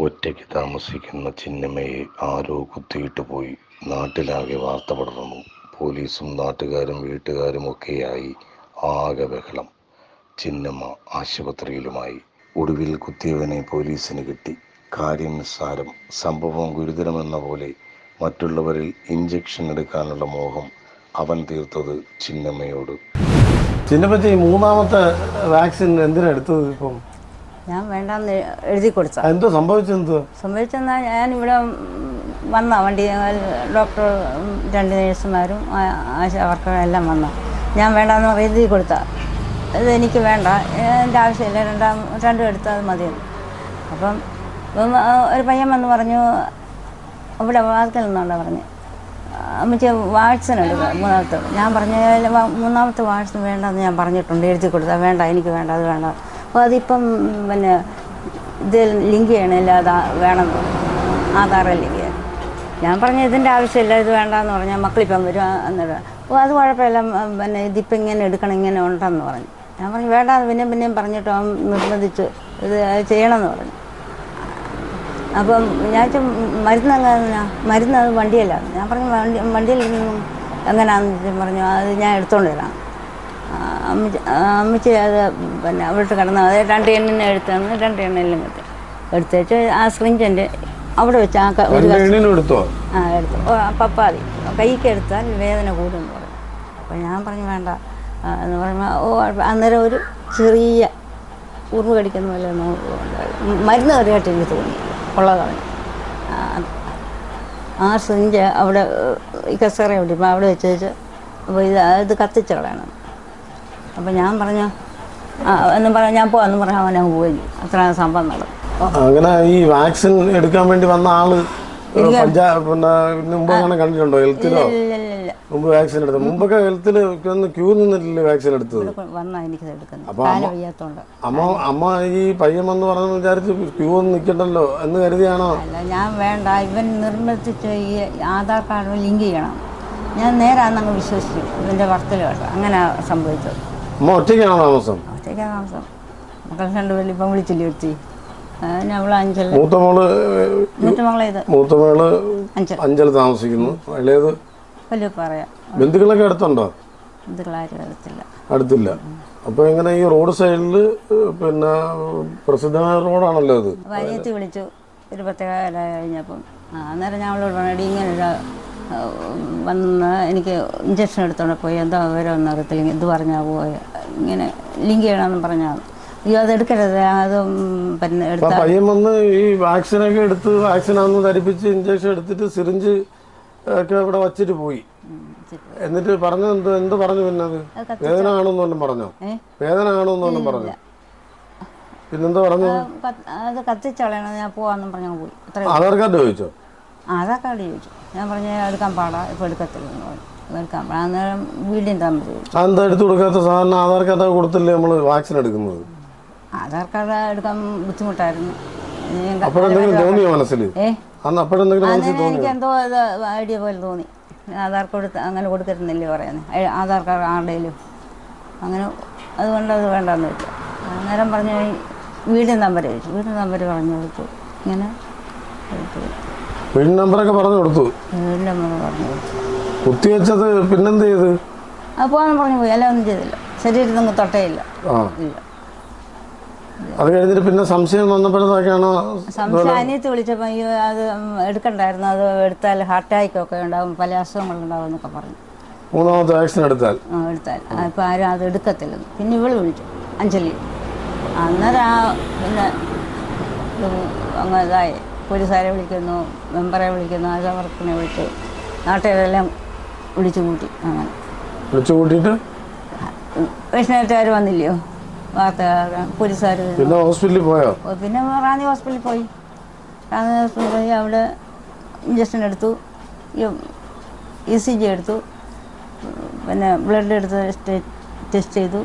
ഒറ്റയ്ക്ക് താമസിക്കുന്ന ചിന്നമ്മയെ ആരോ കുത്തിയിട്ട് പോയി. നാട്ടിലാകെ വാർത്ത പടർന്നു. പോലീസും നാട്ടുകാരും വീട്ടുകാരും ഒക്കെയായി ആകെ ബഹളം. ചിന്നമ്മ ആശുപത്രിയിലുമായി. ഒടുവിൽ കുത്തിയവനെ പോലീസിന് കിട്ടി. കാര്യം നിസ്സാരം, സംഭവം ഗുരുതരമെന്ന പോലെ. മറ്റുള്ളവരിൽ ഇഞ്ചക്ഷൻ എടുക്കാനുള്ള മോഹം അവൻ തീർത്തത് ചിന്നമ്മയോട്. ചിന്നപ്പറ്റി മൂന്നാമത്തെ വാക്സിൻ എന്തിനാ എടുത്തത്? ഇപ്പം ഞാൻ വേണ്ടെന്ന് എഴുതി കൊടുത്ത. എന്തോ സംഭവിച്ചെന്നാൽ ഞാനിവിടെ വന്ന വണ്ടി ഡോക്ടർ 2 നേഴ്സുമാരും ആശാ വർക്കറും എല്ലാം വന്ന. ഞാൻ വേണ്ടെന്ന് എഴുതി കൊടുത്ത. ഇതെനിക്ക് വേണ്ട, എൻ്റെ ആവശ്യമില്ല, രണ്ടും എടുത്താൽ മതിയെന്ന്. അപ്പം ഒരു പയ്യൻ വന്ന് പറഞ്ഞു, ഇവിടെ വാതിക്കൽ നിന്നുകൊണ്ടാണ് പറഞ്ഞു, അമ്മച്ചി വാക്സിൻ എടുക്കുക മൂന്നാമത്തെ. ഞാൻ പറഞ്ഞു മൂന്നാമത്തെ വാക്സിൻ വേണ്ടെന്ന് ഞാൻ പറഞ്ഞിട്ടുണ്ട്, എഴുതി കൊടുത്താൽ വേണ്ട, എനിക്ക് വേണ്ട, അത് വേണ്ട. അപ്പോൾ അതിപ്പം പിന്നെ ഇത് ലിങ്ക് ചെയ്യണമില്ല, അത് വേണം, ആധാറിൽ ലിങ്ക് ചെയ്യണം. ഞാൻ പറഞ്ഞു ഇതിൻ്റെ ആവശ്യമില്ല, ഇത് വേണ്ടെന്ന് പറഞ്ഞാൽ മക്കളിപ്പം വരും എന്നിട്ട്. അപ്പോൾ അത് കുഴപ്പമില്ല, പിന്നെ ഇതിപ്പം ഇങ്ങനെ എടുക്കണം, ഇങ്ങനെ ഉണ്ടെന്ന് പറഞ്ഞു. ഞാൻ പറഞ്ഞു വേണ്ട, പിന്നെയും പറഞ്ഞിട്ട് അവൻ നിർബന്ധിച്ചു ഇത് ചെയ്യണമെന്ന് പറഞ്ഞു. അപ്പം ഞാൻ മരുന്ന് അത് വണ്ടിയല്ല. ഞാൻ പറഞ്ഞു വണ്ടിയിൽ നിന്നും എങ്ങനെയാണെന്ന് പറഞ്ഞു, അത് ഞാൻ എടുത്തോണ്ട് വരാം. അമ്മച്ചി അത് പിന്നെ അവിടുത്തെ കിടന്ന് അത് 2 എണ്ണിനെ എടുത്താണ്, 2 എണ്ണെല്ലാം എടുത്തേച്ച് ആ സ്രിഞ്ചൻ്റെ അവിടെ വെച്ച് എടുത്തു. പപ്പാതി കൈക്ക് എടുത്താൽ വേദന കൂടുമെന്ന് പറഞ്ഞു. അപ്പോൾ ഞാൻ പറഞ്ഞു വേണ്ട എന്ന് പറയുമ്പോൾ അന്നേരം ഒരു ചെറിയ ഉറുമ്പ് കടിക്കുന്ന പോലെ മരുന്ന് കറിയായിട്ട് എനിക്ക് തോന്നി ഉള്ളതാണ്. ആ സിഞ്ച് അവിടെ ഈ കസേര ഉണ്ട്, ഇപ്പം അവിടെ വെച്ച് അപ്പോൾ ഇത് കത്തിച്ച് കളയണം. അപ്പോൾ ഞാൻ പറഞ്ഞു എന്നും പറഞ്ഞാൽ ഞാൻ പോകാമെന്ന് പറഞ്ഞാൽ അവനങ്ങ് പോയി. അത്ര സംഭവം നടന്നു. അങ്ങനെ ഈ വാക്സിൻ എടുക്കാൻ വേണ്ടി വന്ന ആള് മുമ്പ് അങ്ങനെ കണ്ടിട്ടുണ്ടോ? ഹെൽത്തിലോ മുമ്പ് വാക്സിൻ എടുത്തത്? മുമ്പൊക്കെ ഹെൽത്തിൽ ക്യൂ നിന്നിട്ടില്ലേ വാക്സിൻ എടുത്തത്? അപ്പൊ അമ്മ ഈ പയ്യൻ വന്ന് പറഞ്ഞു വിചാരിച്ച് ക്യൂ ഒന്നും നിൽക്കണ്ടല്ലോ എന്ന് കരുതിയാണോ? അല്ല, ഞാൻ വേണ്ട, ഇവൻ നിർബന്ധിച്ച് ഈ ആധാർ കാർഡ് ലിങ്ക് ചെയ്യണം. ഞാൻ നേരാന്നങ്ങ് വിശ്വസിച്ചു. ഇവൻ്റെ വർക്കിൽ കേട്ടോ അങ്ങനെ സംഭവിച്ചത്. അമ്മ ഒറ്റയ്ക്കാണോ താമസം? ഒറ്റയ്ക്കാണ് താമസം. മക്കൾ 2 പേരും ഇപ്പം വിളിച്ചില്ലേ എടുത്തി. അവള് 5. മൂത്ത മോള് അഞ്ചൽ താമസിക്കുന്നു. ഇളയത് വലിയ പറയാം. ബന്ധുക്കളൊക്കെ അടുത്തുണ്ടോ? ബന്ധുക്കളാരും അടുത്തില്ല. അപ്പൊ എങ്ങനെ ഈ റോഡ് സൈഡില് പിന്നെ പ്രസിദ്ധമായ റോഡാണല്ലോ അത്? അനിയത്തി വിളിച്ചു ഒരു 10 കഴിഞ്ഞപ്പം. അന്നേരം ഞാൻ അവളോട് പറഞ്ഞു ഇങ്ങനെ വന്ന് എനിക്ക് ഇഞ്ചക്ഷൻ എടുത്തോണ്ട് പോയി, എന്താ വിവരമൊന്നും അറിയത്തില്ല, ഇത് പറഞ്ഞാൽ പോയി ഇങ്ങനെ ലിങ്ക് ചെയ്യണമെന്ന് പറഞ്ഞാൽ അയ്യോ അതെടുക്കരുത്, അത് പിന്നെ എടുത്ത പയ്യൻ വന്ന് ഈ വാക്സിനൊക്കെ എടുത്ത് വാക്സിനാന്ന് ധരിപ്പിച്ച് ഇഞ്ചക്ഷൻ എടുത്തിട്ട് സിറിഞ്ച് ഒക്കെ ഇവിടെ വച്ചിട്ട് പോയി. എന്നിട്ട് പറഞ്ഞത് എന്ത് പറഞ്ഞു? പിന്നെ അത് വേദന കാണുമെന്നൊന്നും പറഞ്ഞോ? വേദന കാണുമെന്നൊന്നും പറഞ്ഞു. പിന്നെന്താ പറഞ്ഞു? അത് കത്തിച്ചളയണം, ഞാൻ പോവാന്നും പറഞ്ഞാൽ പോയി. ആധാർ കാർഡ് ചോദിച്ചോ? ആധാർ കാർഡ് ചോദിച്ചു. ഞാൻ പറഞ്ഞ എടുക്കാൻ പാടാ, ഇപ്പം എടുക്കത്തില്ലെന്ന് പറഞ്ഞു. എടുക്കാൻ പാടാ. അന്നേരം വീടിൻ്റെ നമ്പർ ചോദിച്ചു. എന്താ എടുത്തു കൊടുക്കാത്ത? സാധാരണ ആധാർ കാർഡ് കൊടുത്തില്ലേ നമ്മൾ വാക്സിൻ എടുക്കുന്നത്? ആധാർ കാർഡ് എടുക്കാൻ ബുദ്ധിമുട്ടായിരുന്നു. എനിക്ക് എന്തോ ഐഡിയ പോലെ തോന്നി. ആധാർ കാർഡ് അങ്ങനെ കൊടുക്കരുന്നില്ലേ പറയുന്നത്, ആധാർ കാർഡ് ആരുടെയും അങ്ങനെ. അതുകൊണ്ട് അത് വേണ്ടെന്ന് വെച്ചു. അന്നേരം പറഞ്ഞു വീടിൻ്റെ നമ്പർ ചോദിച്ചു. വീടിൻ്റെ നമ്പർ പറഞ്ഞു കൊടുത്തു. ഇങ്ങനെ വീടിൻ്റെ നമ്പറൊക്കെ പറഞ്ഞു കൊടുത്തു. വീടിൻ്റെ നമ്പർ പറഞ്ഞു കൊടുത്തു. കുത്തിവെച്ചത് പിന്നെന്ത് ചെയ്ത്? അത് പോകാൻ പറഞ്ഞു പോയി. എല്ലാം ഒന്നും ചെയ്തില്ല, ശരീരത്തിൽ തൊട്ടേയില്ല. ഇല്ല. അത് കഴിഞ്ഞിട്ട് പിന്നെ സംശയം വന്നപ്പോഴത്തേക്കാണോ? സംശയം അനിയത്തി വിളിച്ചപ്പോൾ അത് എടുക്കണ്ടായിരുന്നു, അത് എടുത്താൽ ഹാർട്ട് അറ്റാക്കൊക്കെ ഉണ്ടാകും, പല അസുഖങ്ങളുണ്ടാവും എന്നൊക്കെ പറഞ്ഞു. മൂന്നാമത്തെ വാക്സിൻ എടുത്താൽ ഇപ്പം ആരും അത് എടുക്കത്തില്ലെന്ന്. പിന്നെ ഇവള് വിളിച്ചു, അഞ്ജലി. അന്നേരം പിന്നെ അങ്ങ് ഇതായി. പോലീസുകാരെ വിളിക്കുന്നു, മെമ്പറെ വിളിക്കുന്നു, ആശാവർക്കിനെ വിളിച്ചു, നാട്ടുകാരെല്ലാം വിളിച്ചു കൂട്ടി. അങ്ങനെ വിളിച്ചു കൂട്ടിയിട്ട് വൈഷ്ണവത്തുകാർ വന്നില്ലയോ, വാർത്തക്കാർ, പോലീസുകാർ. പിന്നെ ഹോസ്പിറ്റലിൽ പോയോ? പിന്നെ റാന്നി ഹോസ്പിറ്റലിൽ പോയി. റാന്നി ഹോസ്പിറ്റലിൽ പോയി അവിടെ ഇഞ്ചക്ഷൻ എടുത്തു, ECG എടുത്തു, പിന്നെ ബ്ലഡ് എടുത്ത് ടെസ്റ്റ് ചെയ്തു.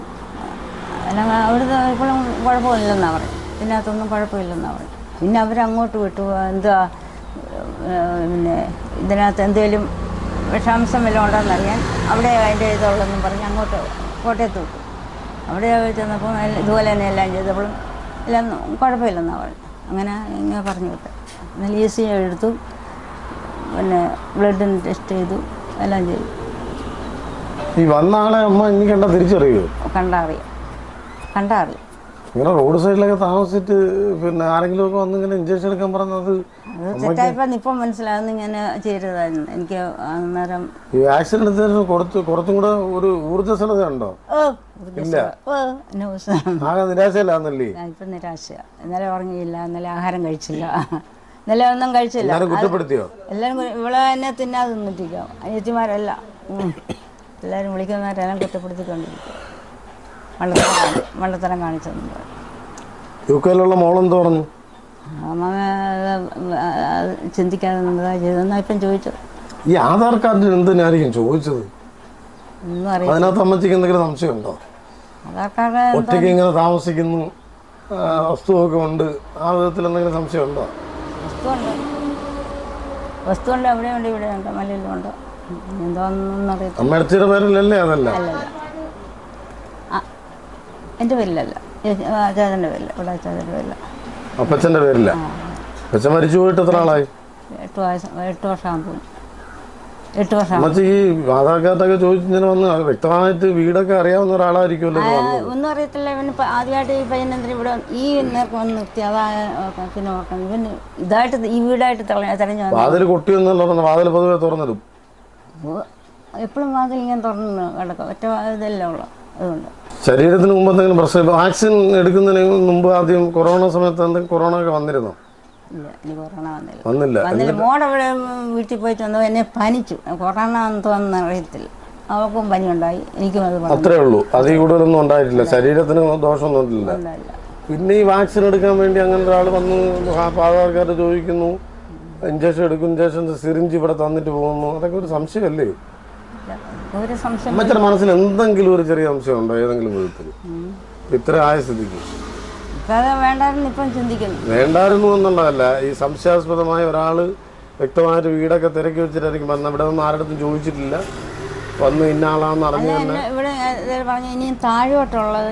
എല്ലാം അവിടുത്തെ ഇപ്പോഴും കുഴപ്പമില്ലെന്നാണ് പറയും. പിന്നെ അതൊന്നും കുഴപ്പമില്ലെന്നാണ് പറയും. പിന്നെ അവരങ്ങോട്ട് വിട്ടു. എന്താ പിന്നെ ഇതിനകത്ത് എന്തെങ്കിലും വിഷാംശം വല്ലതും ഉണ്ടോയെന്നറിയാൻ അവിടെ അതിൻ്റെ ഇതുള്ളതെന്നും പറഞ്ഞ് അങ്ങോട്ട് കോട്ടയത്ത് വിട്ടു. അവിടെ ചെന്നപ്പോൾ ഇതുപോലെ തന്നെ എല്ലാം ചെയ്തപ്പോഴും എല്ലാം കുഴപ്പമില്ലെന്നാണ് പറഞ്ഞു. അങ്ങനെ ഇങ്ങനെ പറഞ്ഞു വിട്ടെ. എന്നാൽ ECG എടുത്തു, പിന്നെ ബ്ലഡിന് ടെസ്റ്റ് ചെയ്തു, എല്ലാം ചെയ്തു. ഈ വന്ന ആളെ അമ്മ ഇനി കണ്ടാ തിരിച്ചറിയോ? കണ്ടറിയാം. ഇങ്ങനെ റോഡ് സൈഡിലൊക്കെ താമസിച്ചിട്ട് പിന്നെ ആരെങ്കിലും ഒക്കെ വന്ന് ഇങ്ങനെ ഇഞ്ചക്ഷൻ എടുക്കാൻ പറഞ്ഞത് അത് തെറ്റായപ്പോൾ ഇപ്പം മനസ്സിലാകുന്നു ഇങ്ങനെ ചെയ്തതായിരുന്നു. എനിക്ക് അന്നേരം ഈ വാക്സിൻ എടുത്തതിന് കുറച്ചും കൂടെ ഒരു ഊർജ്ജസ്വലത ഉണ്ടോ? ഇല്ല, ആകെ നിരാശയിലാന്നല്ലേ? ഇപ്പം നിരാശയാണ്. ഇന്നലെ ഉറങ്ങിയില്ല, ഇന്നലെ ആഹാരം കഴിച്ചില്ല, ഇന്നലെ ഒന്നും കഴിച്ചില്ല. കുറ്റപ്പെടുത്തിയോ? എല്ലാവരും ഇവിടെ തന്നെ തിന്നാതെ നിന്നിട്ടിരിക്കാം. അനിയത്തിമാരെല്ലാം എല്ലാവരും വിളിക്കുന്നവരെല്ലാം കുറ്റപ്പെടുത്തിക്കൊണ്ടിരിക്കുക. മണ്ടത്തരം കാണിച്ചെന്ന് പറയും. UK മോളെന്ത് പറഞ്ഞു? അമ്മ ചിന്തിക്കാതെ നിന്നതാ ചെയ്തെന്നാ ഇപ്പം ചോദിച്ചത്. ഈ ആധാർ കാർഡിന് എന്തിനായിരിക്കും ചോദിച്ചത്? ഒന്നും അറിയാം. അതിനകത്ത് അമ്മച്ചിക്ക് എന്തെങ്കിലും സംശയമുണ്ടോ? ആധാർ കാർഡ് ഒറ്റയ്ക്ക് ഇങ്ങനെ താമസിക്കുന്നു, വസ്തുവൊക്കെ ഉണ്ട്, ആ വിധത്തിൽ എന്തെങ്കിലും സംശയമുണ്ടോ? വസ്തുണ്ട്, അവിടെയുണ്ട്, ഇവിടെയുണ്ട്, മലയിലുണ്ട്. എന്തോന്നൊന്നും അറിയത്തില്ല. അമ്മയുടെ പേരിലല്ലേ? അതല്ല, അല്ലല്ല, എൻ്റെ പേരിലല്ല, അച്ചാച്ചൻ്റെ പേരില്ല. ഇവിടെ അച്ചാച്ചൻ്റെ പേരില്ല, അപ്പച്ചൻ്റെ പേരില്ല. അപ്പച്ചൻ മരിച്ചു പോയിട്ട് എത്ര ആളായി? 8 വർഷം. 8 വർഷം. അമ്മച്ചി ഈ ആധാർ കാർഡൊക്കെ ചോദിച്ചിങ്ങനെ വന്ന് വ്യക്തമായിട്ട് വീടൊക്കെ അറിയാവുന്ന ഒരാളായിരിക്കുമല്ലോ. ഒന്നും അറിയത്തില്ല. ഇവന് ആദ്യമായിട്ട് ഈ പയ്യനെന്തിനും ഇവിടെ ഈ നേർക്ക് വന്ന് നിർത്തി. അതാ പിന്നെ ഓർക്കണം, ഇവന് ഇതായിട്ട് ഈ വീടായിട്ട് തെരഞ്ഞു വന്നു. വാതിൽ കൊട്ടിയൊന്നുമല്ല പറഞ്ഞു, വാതിൽ പൊതുവെ തുറന്നിടും. എപ്പോഴും വാതിൽ ഇങ്ങനെ തുറന്നു കിടക്കും, ഒറ്റ ഇതല്ല ഉള്ളു. അതുകൊണ്ട് ശരീരത്തിന് മുമ്പ് എന്തെങ്കിലും പ്രശ്നം? വാക്സിൻ എടുക്കുന്നതിന് മുമ്പ് ആദ്യം കൊറോണ സമയത്ത് എന്തെങ്കിലും കൊറോണ ഒക്കെ വന്നിരുന്നോ? ഇല്ല, എനിക്ക് കൊറോണ വന്നില്ല. മോടെ ഇവിടെ വീട്ടിൽ പോയിട്ട് വന്നു, എന്നെ പനിച്ചു. കൊറോണ തോന്നുന്ന അറിയത്തില്ല. അവൾക്കും പനി ഉണ്ടായി, എനിക്കും അത് അത്രേ ഉള്ളൂ. അതിൽ കൂടുതലൊന്നും ഉണ്ടായിട്ടില്ല. ശരീരത്തിന് ദോഷമൊന്നും ഇല്ല. പിന്നെ ഈ വാക്സിൻ എടുക്കാൻ വേണ്ടി അങ്ങനെ ഒരാൾ വന്ന് ആധാർ കാർഡ് ചോദിക്കുന്നു, ഇഞ്ചക്ഷൻ എടുക്കും, ഇഞ്ചക്ഷൻ സിറിഞ്ച് ഇവിടെ തന്നിട്ട് പോകുന്നു. അതൊക്കെ ഒരു സംശയമല്ലേ? ഒരു സംശയം. അമ്മച്ചിയുടെ മനസ്സിൽ എന്തെങ്കിലും ഒരു ചെറിയ സംശയം ഉണ്ടോ ഏതെങ്കിലും വിധത്തിൽ? ഇത്ര ആയ സ്ഥിതിക്ക് വേണ്ടായിരുന്നു ഇപ്പം ചിന്തിക്കുന്നു. വേണ്ടായിരുന്നു എന്നുള്ളതല്ല, ഈ സംശയാസ്പദമായ ഒരാൾ വ്യക്തമായിട്ട് വീടൊക്കെ തിരക്കി വെച്ചിട്ടായിരിക്കും വന്ന്. ഇവിടെ ഒന്നും ആരുടെ ചോദിച്ചിട്ടില്ല, വന്ന് ഇന്ന ആളാണെന്ന് അറിഞ്ഞു തന്നെ. ഇവിടെ പറഞ്ഞു ഇനിയും താഴോട്ടുള്ളത്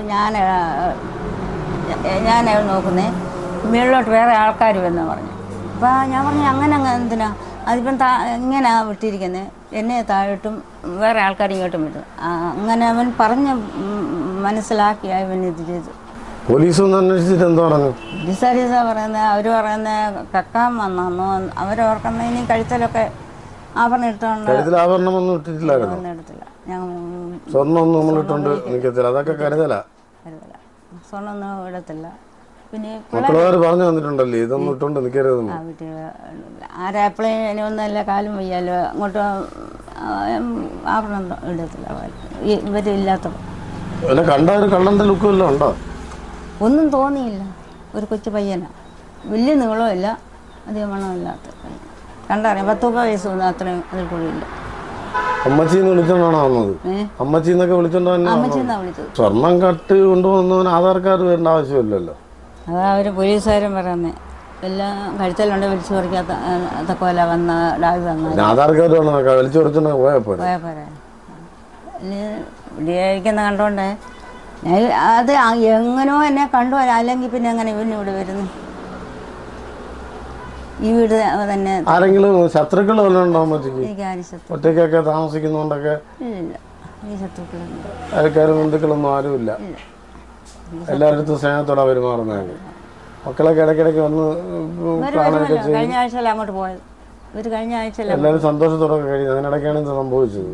ഞാനാണ് നോക്കുന്നേ, മുകളിലോട്ട് വേറെ ആൾക്കാർ വന്ന് പറഞ്ഞു. അപ്പോൾ ഞാൻ പറഞ്ഞു അങ്ങനെ എന്തിനാ, അതിപ്പം ഇങ്ങനെ വിട്ടിരിക്കുന്നത്, എന്നെ താഴോട്ടും വേറെ ആൾക്കാർ ഇങ്ങോട്ടും വിട്ടു. അങ്ങനെ അവൻ പറഞ്ഞ് മനസ്സിലാക്കി അവൻ ഇത് ചെയ്തു. പോലീസൊന്നും അന്വേഷിച്ചിട്ട് എന്താ പറഞ്ഞു? പോലീസുകാർ പറയുന്നത്, അവർ പറയുന്നത് കക്കാൻ വന്നു. അവരോർക്കുന്ന ഇനി കഴുത്തലൊക്കെ ആഭരണം ഇട്ടുകൊണ്ട്. ആഭരണമൊന്നും ഇട്ടിട്ടില്ലായിരുന്നു? എടുത്തില്ല. സ്വർണ്ണമൊന്നും നമ്മൾ ഇട്ടുകൊണ്ട് നിൽക്കത്തില്ല, അതൊക്കെ കരുതല. സ്വർണ്ണമൊന്നും ഇടത്തില്ല. പിന്നെ മക്കളമാർ പറഞ്ഞു തന്നിട്ടുണ്ടല്ലേ ഇതൊന്നും ഇട്ടുകൊണ്ട് നിൽക്കരുതെന്ന്. ആരാ എപ്പോഴും ഇനി ഒന്നല്ല, കാലും വയ്യാലോ, അങ്ങോട്ട് ആഭരണം ഇടത്തില്ല ഇവരില്ലാത്തപ്പോൾ. കണ്ട ഒരു കള്ളന്റെ ലുക്ക് വല്ലതും ഉണ്ടോ? ഒന്നും തോന്നിയില്ല. ഒരു കൊച്ചു പയ്യനാ, വലിയ നീളമില്ല, അധികം മണമില്ലാത്ത കണ്ടറിയാം. 10 വയസ്സൊന്നും അത്രയും അതിൽ കൂടിയില്ല. അമ്മച്ചീന്ന് വിളിച്ചോണ്ടാണോ വന്നത്? അമ്മച്ചീന്നൊക്കെ വിളിച്ചോണ്ടോ? അമ്മച്ചീന്നാ വിളിച്ചത്. സ്വർണം കട്ട് കൊണ്ടുവന്നവന് ആധാർ കാർഡ് വരേണ്ട ആവശ്യമില്ലല്ലോ. അതാ അവർ പോലീസുകാരും പറയുന്നത്, എല്ലാം കഴുത്തലുണ്ട്, വിളിച്ചു പറിക്കാത്ത പോലെ വന്ന ഡാവി വന്നാൽ ആധാർ കാർഡ് വന്നോ വിളിച്ചു പറിച്ചോണ്ട് പോയാൽ പോരാ. ഇടിയായിരിക്കുന്ന കണ്ടോണ്ടേ അത് എങ്ങനോ എന്നെ കണ്ടു. അല്ലെങ്കിൽ പിന്നെ എങ്ങനെ ഇവന് ഇവിടെ വരുന്നു? ഈ വീട് തന്നെ. ആരെങ്കിലും ശത്രുക്കൾ വല്ലതും ഉണ്ടോ അമ്മച്ചിക്ക്? എനിക്ക് ആരും ശത്രു ഒറ്റയ്ക്കൊക്കെ താമസിക്കുന്നോണ്ടൊക്കെ? ഇല്ല, ഈ ശത്രുക്കളുണ്ട്. ആൾക്കാരും ബന്ധുക്കളൊന്നും ആരുമില്ല, എല്ലാവരുടെ സ്നേഹത്തോടെ പെരുമാറുന്നത്. മക്കളൊക്കെ ഇടയ്ക്കിടയ്ക്ക് വന്ന് കഴിഞ്ഞ ആഴ്ചയല്ല അങ്ങോട്ട് പോയത്. ഇവർ കഴിഞ്ഞ ആഴ്ച എല്ലാവരും സന്തോഷത്തോടെ കഴിയുന്നത്. അതിനിടയ്ക്കാണ് ഇത് സംഭവിച്ചത്.